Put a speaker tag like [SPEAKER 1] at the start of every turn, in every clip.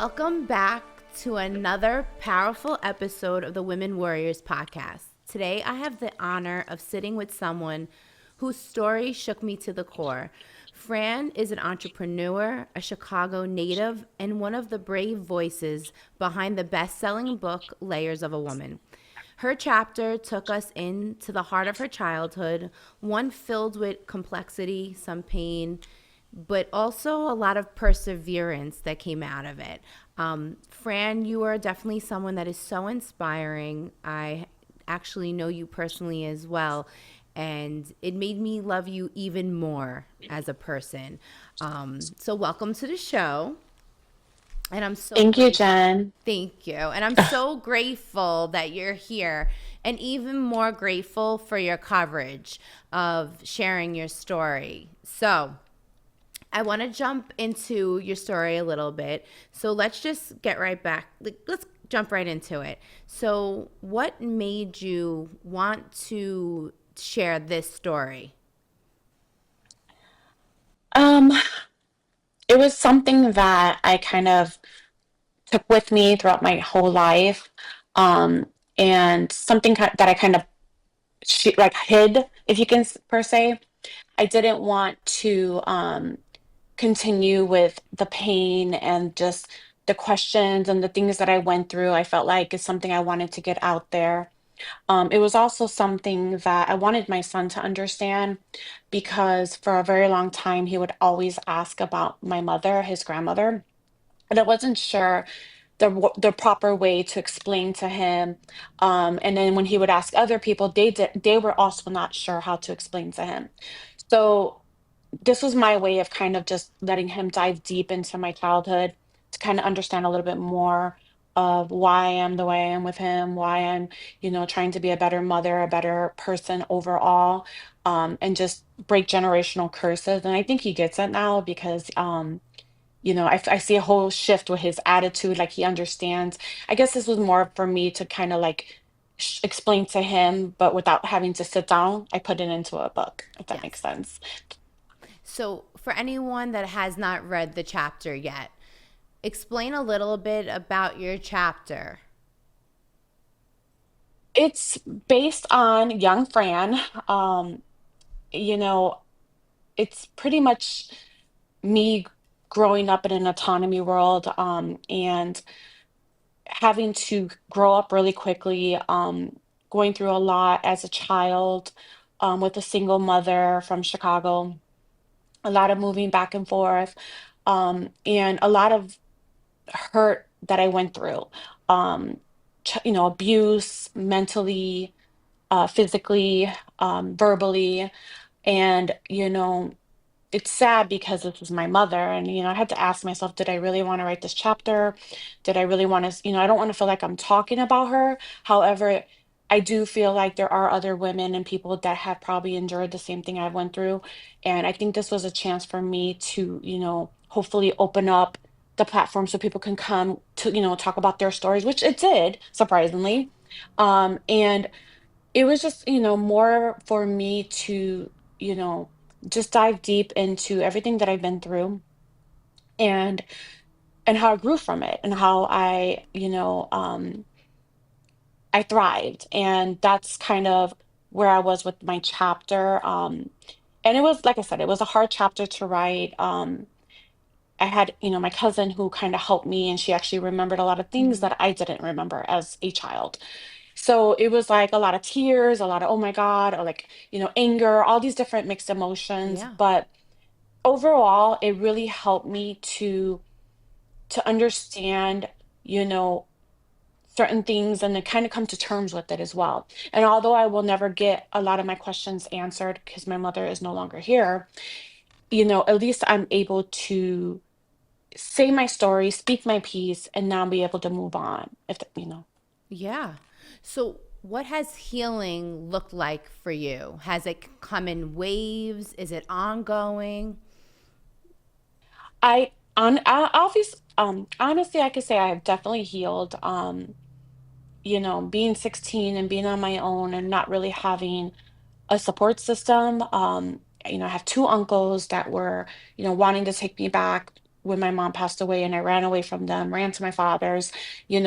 [SPEAKER 1] Welcome back to another powerful episode of the Women Warriors podcast. Today, I have the honor of sitting with someone whose story shook me to the core. Fran is an entrepreneur, a Chicago native, and one of the brave voices behind the best-selling book, Layers of a Woman. Her chapter took us into the heart of her childhood, one filled with complexity, some pain, but also a lot of perseverance that came out of it. Fran, you are definitely someone that is so inspiring. I actually know you personally as well, and it made me love you even more as a person. So welcome to the show. And I'm so
[SPEAKER 2] Thank you,
[SPEAKER 1] grateful.
[SPEAKER 2] Jen.
[SPEAKER 1] Thank you. And I'm so grateful that you're here, and even more grateful for your coverage of sharing your story. So, I want to jump into your story a little bit. So let's just get right back. Let's jump right into it. So, what made you want to share this story?
[SPEAKER 2] Um, it was something that I kind of took with me throughout my whole life, um, and something that I kind of like hid, if you can per se. I didn't want to continue with the pain and just the questions and the things that I went through. I felt like it's something I wanted to get out there. It was also something that I wanted my son to understand because for a very long time he would always ask about my mother, his grandmother, and I wasn't sure the proper way to explain to him. And then when he would ask other people, they were also not sure how to explain to him. So this was my way of kind of just letting him dive deep into my childhood to kind of understand a little bit more of why I am the way I am with him, why I'm, trying to be a better mother, a better person overall, and just break generational curses. And I think he gets it now because, I see a whole shift with his attitude, like he understands. I guess this was more for me to kind of like explain to him, but without having to sit down, I put it into a book, if that makes
[SPEAKER 1] Yes.
[SPEAKER 2] sense.
[SPEAKER 1] So, for anyone that has not read the chapter yet, explain a little bit about your chapter.
[SPEAKER 2] It's based on young Fran. You know, it's pretty much me growing up in an autonomy world, and having to grow up really quickly, going through a lot as a child, with a single mother from Chicago, a lot of moving back and forth, and a lot of hurt that I went through. Um, Abuse mentally, physically, verbally. And, it's sad because this is my mother. And, I had to ask myself, did I really want to write this chapter? Did I really want to, I don't want to feel like I'm talking about her. However, I do feel like there are other women and people that have probably endured the same thing I went through. And I think this was a chance for me to, hopefully open up the platform so people can come to, talk about their stories, which it did, surprisingly. And it was just, more for me to, you know, just dive deep into everything that I've been through and how I grew from it and how I thrived. And that's kind of where I was with my chapter. And it was, like I said, it was a hard chapter to write. I had, my cousin who kind of helped me, and she actually remembered a lot of things
[SPEAKER 1] Mm-hmm.
[SPEAKER 2] that I didn't remember as a child. So it was like a lot of tears, a lot of oh my God, or like, anger, all these different mixed emotions.
[SPEAKER 1] Yeah.
[SPEAKER 2] But overall, it really helped me to understand, you know, certain things and to kind of come to terms with it as well. And although I will never get a lot of my questions answered because my mother is no longer here, at least I'm able to say my story, speak my piece, and now be able to move on.
[SPEAKER 1] Yeah. So, what has healing looked like for you? Has it come in waves? Is it ongoing?
[SPEAKER 2] Honestly, I could say I have definitely healed. Being 16 and being on my own and not really having a support system. I have two uncles that were, wanting to take me back when my mom passed away, and I ran away from them, ran to my father's,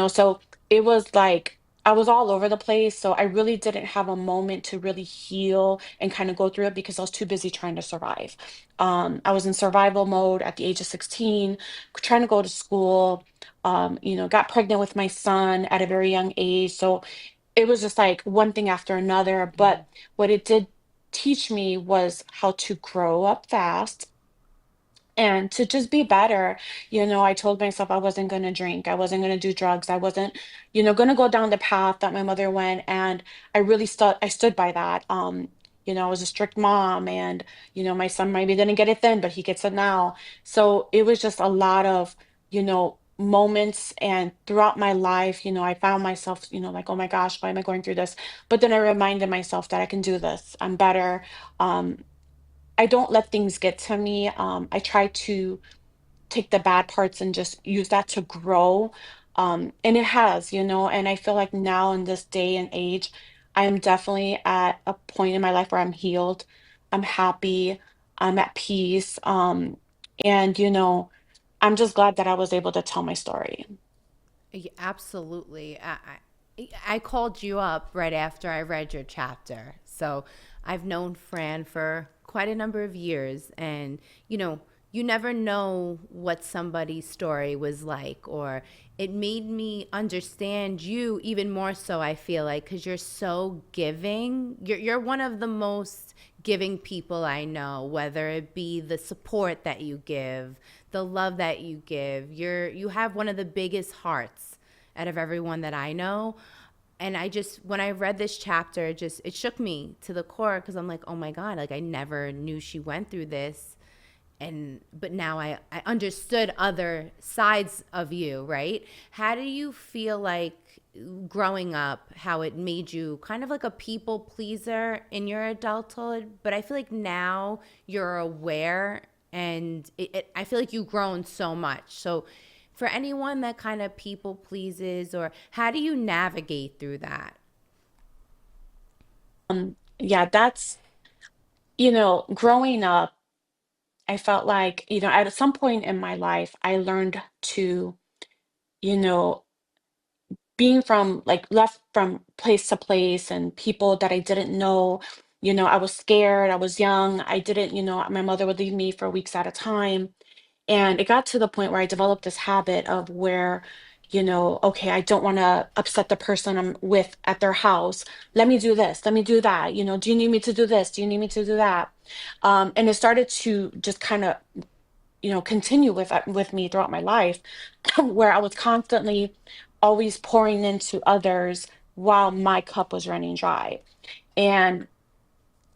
[SPEAKER 2] so it was like I was all over the place. So I really didn't have a moment to really heal and kind of go through it because I was too busy trying to survive. I was in survival mode at the age of 16, trying to go to school, got pregnant with my son at a very young age. So it was just like one thing after another. But what it did teach me was how to grow up fast and to just be better. I told myself I wasn't going to drink, I wasn't going to do drugs, I wasn't, going to go down the path that my mother went. And I stood by that. I was a strict mom, and my son maybe didn't get it then, but he gets it now. So it was just a lot of, moments, and throughout my life, I found myself, like, oh my gosh, why am I going through this? But then I reminded myself that I can do this, I'm better. um I don't let things get to me. I try to take the bad parts and just use that to grow. And it has, and I feel like now in this day and age, I am definitely at a point in my life where I'm healed, I'm happy, I'm at peace. And, I'm just glad that I was able to tell my story.
[SPEAKER 1] Yeah, absolutely. I called you up right after I read your chapter. So I've known Fran for quite a number of years. And, you never know what somebody's story was like, or it made me understand you even more so, I feel like, because you're so giving. You're one of the most giving people I know, whether it be the support that you give, the love that you give. You have one of the biggest hearts out of everyone that I know. And I just, when I read this chapter, it shook me to the core, because I'm like, oh my God, like I never knew she went through this. And but now I understood other sides of you, right? How do you feel like growing up, how it made you kind of like a people pleaser in your adulthood? But I feel like now you're aware, and I feel like you've grown so much. So for anyone that kind of people pleases, or how do you navigate through that?
[SPEAKER 2] Yeah, that's, growing up, I felt like, at some point in my life, I learned to, you know, being from like left from place to place and people that I didn't know, I was scared, I was young, I didn't, my mother would leave me for weeks at a time. And it got to the point where I developed this habit of where, okay, I don't want to upset the person I'm with at their house. Let me do this, let me do that. Do you need me to do this? Do you need me to do that? And it started to just kind of, continue with me throughout my life, where I was constantly always pouring into others while my cup was running dry. And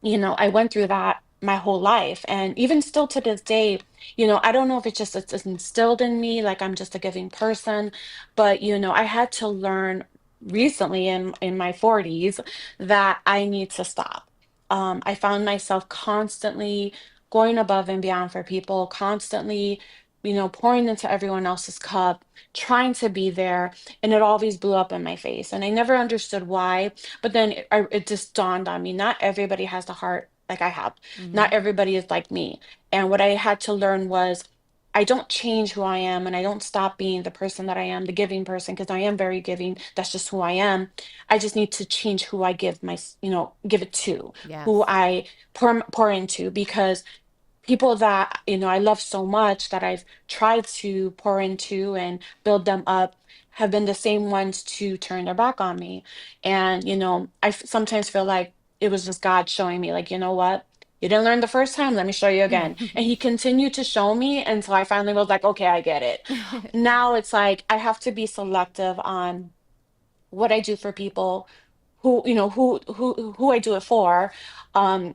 [SPEAKER 2] I went through that my whole life. And even still to this day, I don't know if it's instilled in me, like I'm just a giving person, but I had to learn recently in my 40s that I need to stop. I found myself constantly going above and beyond for people, constantly, pouring into everyone else's cup, trying to be there, and it always blew up in my face. And I never understood why, but then it just dawned on me, not everybody has the heart like I have.
[SPEAKER 1] Mm-hmm.
[SPEAKER 2] Not everybody is like me. And what I had to learn was I don't change who I am, and I don't stop being the person that I am, the giving person, because I am very giving. That's just who I am. I just need to change who I give it to, who
[SPEAKER 1] Yes.
[SPEAKER 2] I pour into, because people that I love so much, that I've tried to pour into and build them up, have been the same ones to turn their back on me. And sometimes feel like it was just God showing me, like, you know what, you didn't learn the first time, let me show you again. And he continued to show me until I finally was like, okay, I get it. Now it's like I have to be selective on what I do for people, who I do it for, and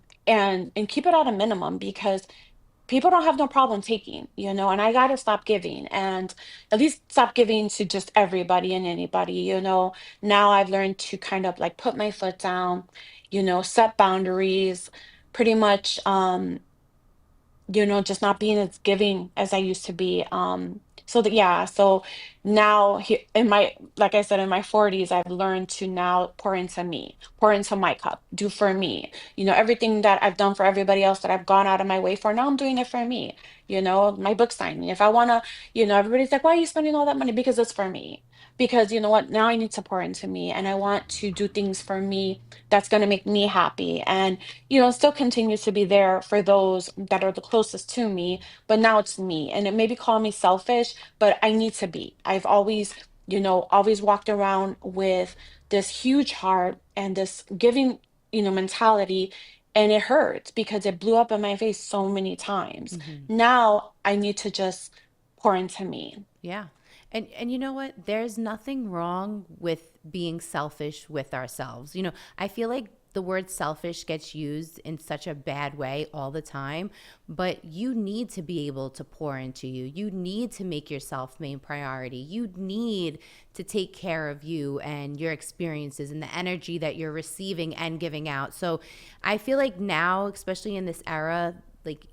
[SPEAKER 2] keep it at a minimum, because people don't have no problem taking, and I got to stop giving, and at least stop giving to just everybody and anybody. Now I've learned to kind of like put my foot down, set boundaries, pretty much, just not being as giving as I used to be. So that, yeah, so Now in my, like I said, in my 40s, I've learned to now pour into me, pour into my cup, do for me. Everything that I've done for everybody else that I've gone out of my way for, now I'm doing it for me. My book signing, if I want to, everybody's like, why are you spending all that money? Because it's for me. Because you know what, now I need to pour into me, and I want to do things for me that's going to make me happy, and still continue to be there for those that are the closest to me. But now it's me, and it maybe call me selfish, but I need to be. I've always, always walked around with this huge heart and this giving, mentality. And it hurts because it blew up in my face so many times.
[SPEAKER 1] Hmm.
[SPEAKER 2] Now I need to just pour into me.
[SPEAKER 1] Yeah. And you know what? There's nothing wrong with being selfish with ourselves. I feel like the word selfish gets used in such a bad way all the time, but you need to be able to pour into you. You need to make yourself main priority. You need to take care of you and your experiences and the energy that you're receiving and giving out. So I feel like now, especially in this era, like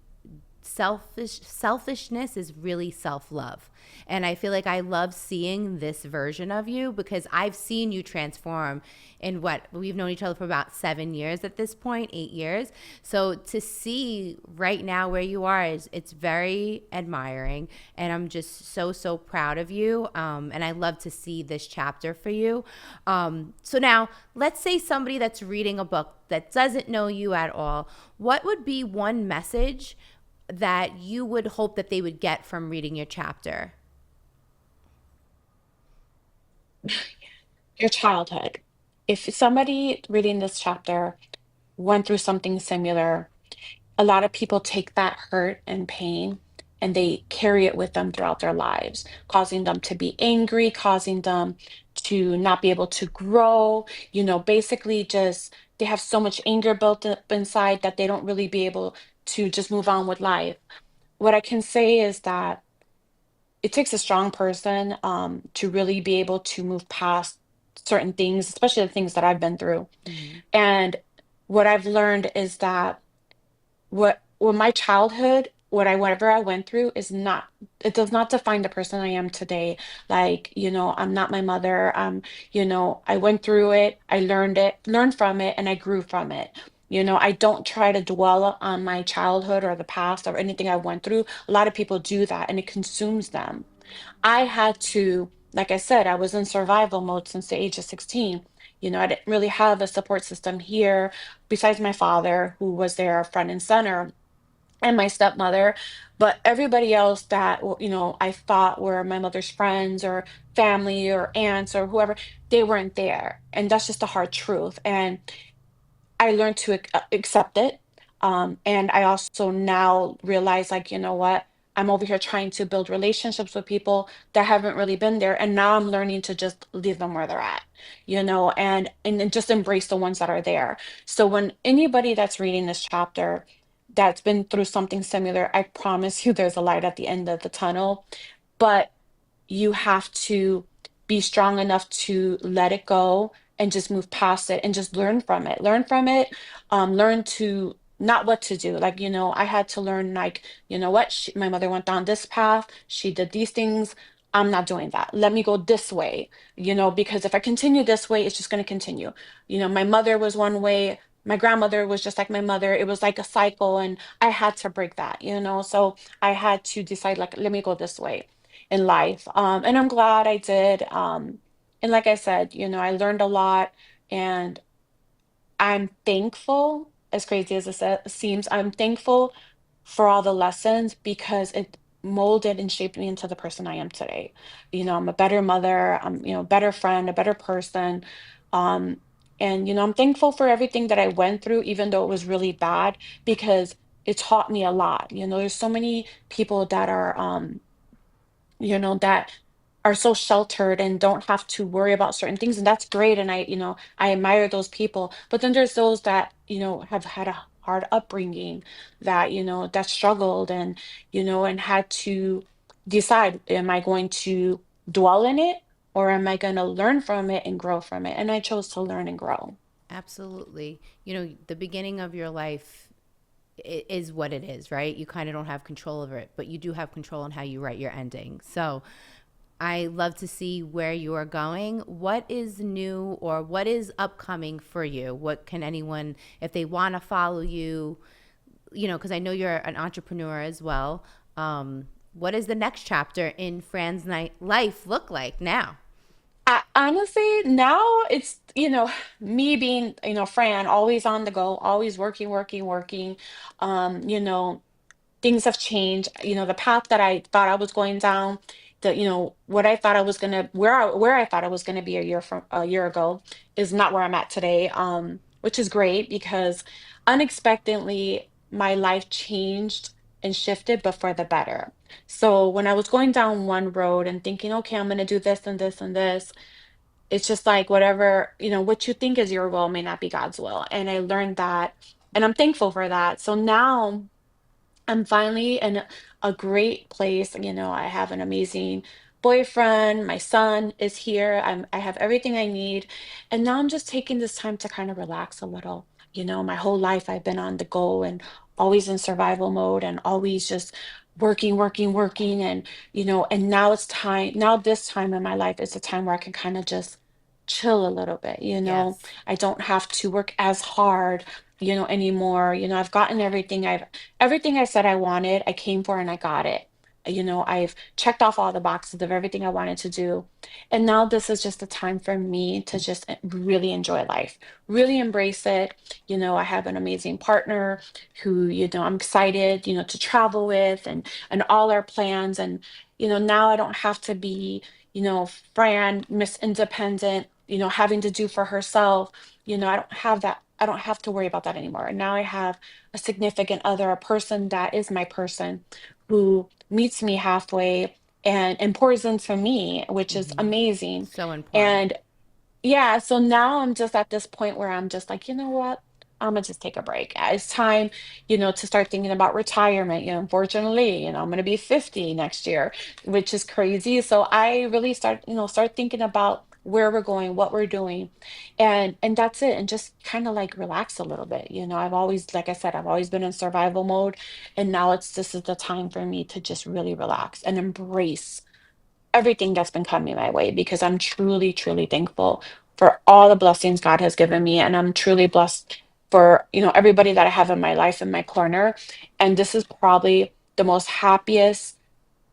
[SPEAKER 1] selfishness is really self-love, and I feel like I love seeing this version of you because I've seen you transform in what we've known each other for about 7 years at this point, 8 years. So to see right now where you are is it's very admiring, and I'm just so proud of you, and I love to see this chapter for you. So now let's say somebody that's reading a book that doesn't know you at all, what would be one message that you would hope that they would get from reading your chapter?
[SPEAKER 2] Your childhood. If somebody reading this chapter went through something similar, a lot of people take that hurt and pain and they carry it with them throughout their lives, causing them to be angry, causing them to not be able to grow, basically just they have so much anger built up inside that they don't really be able to just move on with life. What I can say is that it takes a strong person to really be able to move past certain things, especially the things that I've been through.
[SPEAKER 1] Hmm.
[SPEAKER 2] And what I've learned is that my childhood, whatever I went through is not, it does not define the person I am today. Like, I'm not my mother. I went through it, learned from it, and I grew from it. I don't try to dwell on my childhood or the past or anything I went through. A lot of people do that and it consumes them. I had to, like I said, I was in survival mode since the age of 16. I didn't really have a support system here besides my father, who was there front and center, and my stepmother. But everybody else that, I thought were my mother's friends or family or aunts or whoever, they weren't there. And that's just the hard truth. And I learned to accept it. And I also now realize, like, you know what? I'm over here trying to build relationships with people that haven't really been there. And now I'm learning to just leave them where they're at, and then just embrace the ones that are there. So when anybody that's reading this chapter that's been through something similar, I promise you there's a light at the end of the tunnel. But you have to be strong enough to let it go and just move past it and just learn from it, learn to not what to do. Like, I had to learn, like, what, my mother went down this path, she did these things, I'm not doing that, let me go this way, because if I continue this way, it's just going to continue. My mother was one way, my grandmother was just like my mother, it was like a cycle, and I had to break that, so I had to decide, like, let me go this way in life. And I'm glad I did. And like I said, I learned a lot, and I'm thankful, as crazy as seems, I'm thankful for all the lessons because it molded and shaped me into the person I am today. I'm a better mother, I'm, a better friend, a better person. Um, and, I'm thankful for everything that I went through, even though it was really bad, because it taught me a lot. There's so many people that are, that are so sheltered and don't have to worry about certain things. And that's great. And I admire those people. But then there's those that, have had a hard upbringing, that, that struggled, and had to decide, am I going to dwell in it, or am I going to learn from it and grow from it? And I chose to learn and grow.
[SPEAKER 1] Absolutely. The beginning of your life is what it is, right? You kind of don't have control over it, but you do have control on how you write your ending. So I love to see where you are going. What is new or what is upcoming for you? What can anyone, if they want to follow you, because I know you're an entrepreneur as well. What does the next chapter in Fran's life look like now?
[SPEAKER 2] Honestly, now it's, me being, Fran, always on the go, always working, working, working. You know, things have changed. The path that I thought I was going down, what I thought I was gonna, where I thought I was gonna be a year ago is not where I'm at today. Which is great because unexpectedly my life changed and shifted, but for the better. So when I was going down one road and thinking, okay, I'm gonna do this and this and this, it's just like whatever, what you think is your will may not be God's will. And I learned that, and I'm thankful for that. So now I'm finally in a great place. I have an amazing boyfriend. My son is here. I have everything I need. And now I'm just taking this time to kind of relax a little. My whole life I've been on the go and always in survival mode and always just working, working, working. And now it's time. Now this time in my life is a time where I can kind of just chill a little bit.
[SPEAKER 1] Yes.
[SPEAKER 2] I don't have to work as hard, anymore. I've gotten everything I said I wanted, I came for and I got it. I've checked off all the boxes of everything I wanted to do. And now this is just a time for me to just really enjoy life, really embrace it. I have an amazing partner who, I'm excited, to travel with and all our plans. And, now I don't have to be, Fran, Miss Independent, having to do for herself. I don't have that. I don't have to worry about that anymore. Now I have a significant other, a person that is my person who meets me halfway and pours into me, which is amazing.
[SPEAKER 1] So important.
[SPEAKER 2] And yeah, so now I'm just at this point where I'm just like, you know what? I'm gonna just take a break. It's time, to start thinking about retirement. Unfortunately, I'm gonna be 50 next year, which is crazy. So I really start thinking about where we're going, what we're doing, and that's it. And just kind of like relax a little bit. I've always, like I said, I've always been in survival mode, and now this is the time for me to just really relax and embrace everything that's been coming my way because I'm truly, truly thankful for all the blessings God has given me. And I'm truly blessed for, everybody that I have in my life in my corner. And this is probably the most happiest,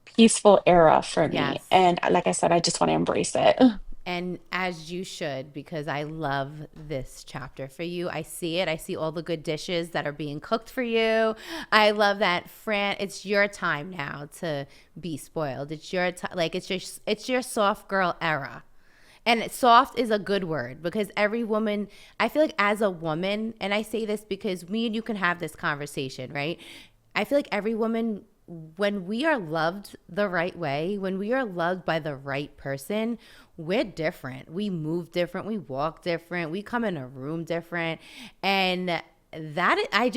[SPEAKER 2] peaceful era for me.
[SPEAKER 1] Yes.
[SPEAKER 2] And like I said, I just want to embrace it.
[SPEAKER 1] And as you should, because I love this chapter for you. I see it. I see all the good dishes that are being cooked for you. I love that, Fran. It's your time now to be spoiled. It's your time. Like it's your soft girl era. And soft is a good word because every woman, I feel like as a woman, and I say this because me and you can have this conversation, right? I feel like every woman, when we are loved the right way, when we are loved by the right person, we're different. We move different. We walk different. We come in a room different. And I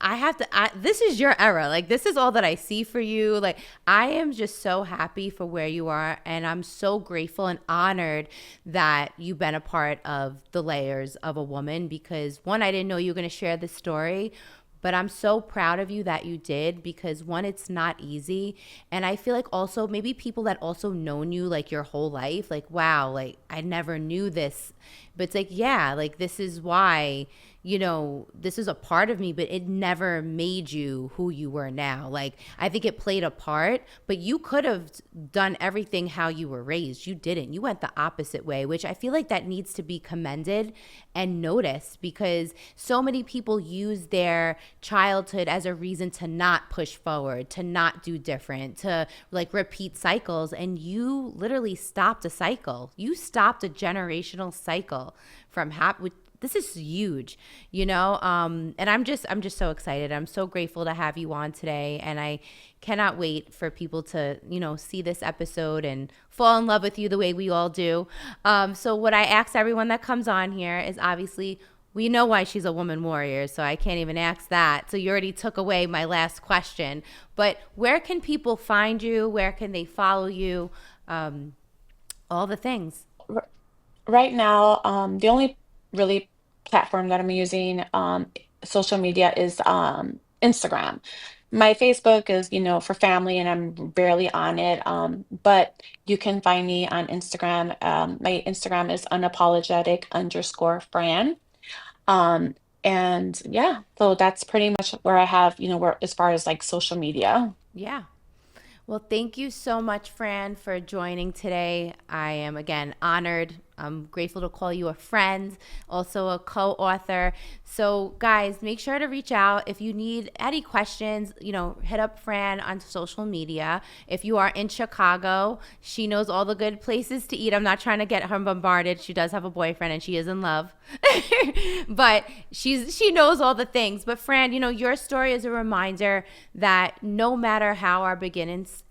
[SPEAKER 1] have to, this is your era. Like, this is all that I see for you. Like, I am just so happy for where you are. And I'm so grateful and honored that you've been a part of the layers of a woman because one, I didn't know you were going to share this story, but I'm so proud of you that you did because one, it's not easy. And I feel like also maybe people that also known you like your whole life, like, wow, like I never knew this. But it's like, yeah, like this is why, this is a part of me, but it never made you who you were now. Like, I think it played a part, but you could have done everything how you were raised. You didn't. You went the opposite way, which I feel like that needs to be commended and noticed because so many people use their childhood as a reason to not push forward, to not do different, to like repeat cycles. And you literally stopped a cycle. You stopped a generational cycle from this is huge, and I'm just so excited. I'm so grateful to have you on today, and I cannot wait for people to see this episode and fall in love with you the way we all do. So what I ask everyone that comes on here is obviously we know why she's a woman warrior, so I can't even ask that. So you already took away my last question. But where can people find you? Where can they follow you? All the things.
[SPEAKER 2] R- Right now, the only really platform that I'm using, social media is Instagram. My Facebook is, for family, and I'm barely on it. But you can find me on Instagram. My Instagram is unapologetic_Fran. Um, and yeah, so that's pretty much where I have, where as far as like social media.
[SPEAKER 1] Yeah. Well, thank you so much, Fran, for joining today. I am again honored. I'm grateful to call you a friend, also a co author. So, guys, make sure to reach out. If you need any questions, hit up Fran on social media. If you are in Chicago, she knows all the good places to eat. I'm not trying to get her bombarded. She does have a boyfriend and she is in love. But she knows all the things. But Fran, your story is a reminder that no matter how our beginnings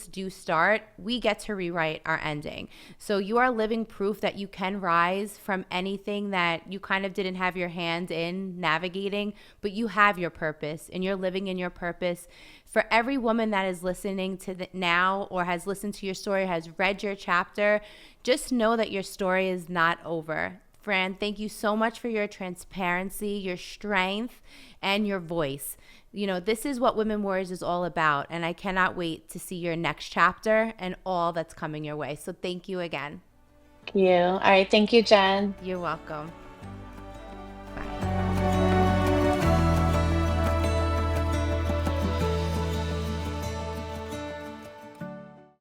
[SPEAKER 1] do start, we get to rewrite our ending. So you are living proof that you can rise from anything that you kind of didn't have your hand in navigating, but you have your purpose and you're living in your purpose. For every woman that is listening to now, or has listened to your story, has read your chapter, just know that your story is not over. Fran, thank you so much for your transparency, your strength, and your voice. This is what Women Warriors is all about, and I cannot wait to see your next chapter and all that's coming your way. So thank you again.
[SPEAKER 2] Thank you. All right. Thank you, Jen.
[SPEAKER 1] You're welcome.